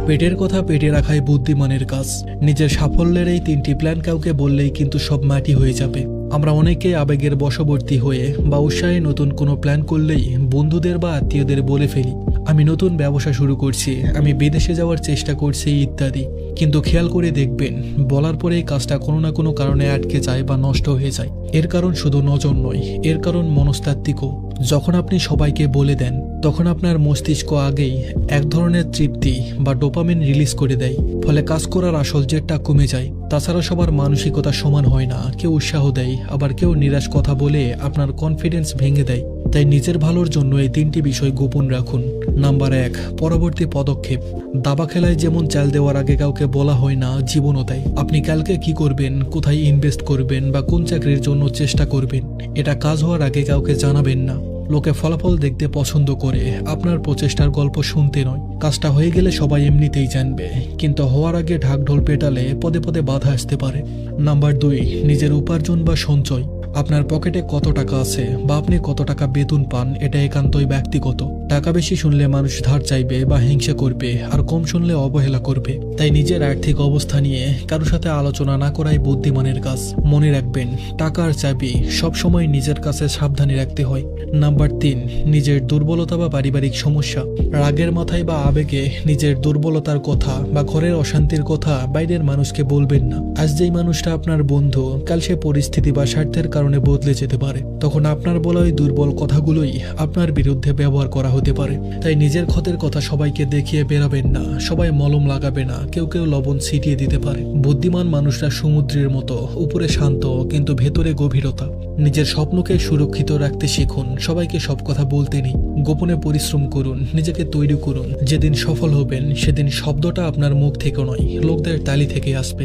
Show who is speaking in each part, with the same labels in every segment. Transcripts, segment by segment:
Speaker 1: পেটের কথা পেটে রাখাই বুদ্ধিমানের কাজ। নিজের সাফল্যের এই 3টি প্ল্যান কাউকে বললেই কিন্তু সব মাটি হয়ে যাবে। আমরা অনেকেই আবেগের বশবর্তী হয়ে বা উৎসাহে নতুন কোনো প্ল্যান করলেই বন্ধুদের বা আত্মীয়দের বলে ফেলি, আমি নতুন ব্যবসা শুরু করছি, আমি বিদেশে যাওয়ার চেষ্টা করছি ইত্যাদি। কিন্তু খেয়াল করে দেখবেন, বলার পরেই কাজটা কোনো না কোনো কারণে আটকে যায় বা নষ্ট হয়ে যায়। এর কারণ শুধু নজর নয়, এর কারণ মনস্তাত্ত্বিকও। যখন আপনি সবাইকে বলে দেন, তখন আপনার মস্তিষ্ক আগেই এক ধরনের তৃপ্তি বা ডোপামিন রিলিজ করে দেয়, ফলে কাজ করার আসল জেদটা কমে যায়। তাছাড়া সবার মানসিকতা সমান হয় না, কেউ উৎসাহ দেয়, আবার কেউ নিরাশ কথা বলে আপনার কনফিডেন্স ভেঙে দেয়। তাই নিজের ভালোর জন্য এই 3টি বিষয় গোপন রাখুন। নাম্বার 1, পরবর্তী পদক্ষেপ। দাবা খেলায় যেমন চাল দেওয়ার আগে কাউকে বলা হয় না, জীবনও তাই। আপনি কালকে কি করবেন, কোথায় ইনভেস্ট করবেন বা কোন চাকরির জন্য চেষ্টা করবেন, এটা কাজ হওয়ার আগে কাউকে জানাবেন না। লোকে ফলাফল দেখতে পছন্দ করে, আপনার প্রচেষ্টার গল্প শুনতে নয়। কাজটা হয়ে গেলে সবাই এমনিতেই জানবে, কিন্তু হওয়ার আগে ঢাকঢোল পেটালে পদে পদে বাধা আসতে পারে। নাম্বার 2, নিজের উপার্জন বা সঞ্চয়। আপনার পকেটে কত টাকা আছে বা আপনি কত টাকা বেতন পান, এটা একান্তই ব্যক্তিগত। টাকা বেশি শুনলে মানুষ ধার চাইবে বা হিংসা করবে, আর কম শুনলে অবহেলা করবে। তাই নিজের আর্থিক অবস্থা নিয়ে কারোর সাথে আলোচনা না করাই বুদ্ধিমানের কাজ। মনে রাখবেন, টাকার চাবি সবসময় নিজের কাছে সাবধানে রাখতে হয়। নাম্বার 3, নিজের দুর্বলতা বা পারিবারিক সমস্যা। রাগের মাথায় বা আবেগে নিজের দুর্বলতার কথা বা ঘরের অশান্তির কথা বাইরের মানুষকে বলবেন না। আজ যেই মানুষটা আপনার বন্ধু, কাল সে পরিস্থিতি বা স্বার্থের কারণে বদলে যেতে পারে। তখন আপনার বলা ওই দুর্বল কথাগুলোই আপনার বিরুদ্ধে ব্যবহার করা হতে পারে। তাই নিজের ক্ষতের কথা সবাইকে দেখিয়ে বেরাবেন না। সবাই মলম লাগাবে না, কেউ কেউ লবণ ছিটিয়ে দিতে পারে। বুদ্ধিমান মানুষরা সমুদ্রের মতো, উপরে শান্ত কিন্তু ভেতরে গভীরতা। নিজের স্বপ্নকে সুরক্ষিত রাখতে শিখুন, সবাইকে সব কথা বলতে নেই। গোপনে পরিশ্রম করুন, নিজেকে তৈরি করুন। যেদিন সফল হবেন সেদিন শব্দটা আপনার মুখ থেকে নয়, লোকদের তালি থেকে আসবে।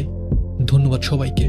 Speaker 1: ধন্যবাদ সবাইকে।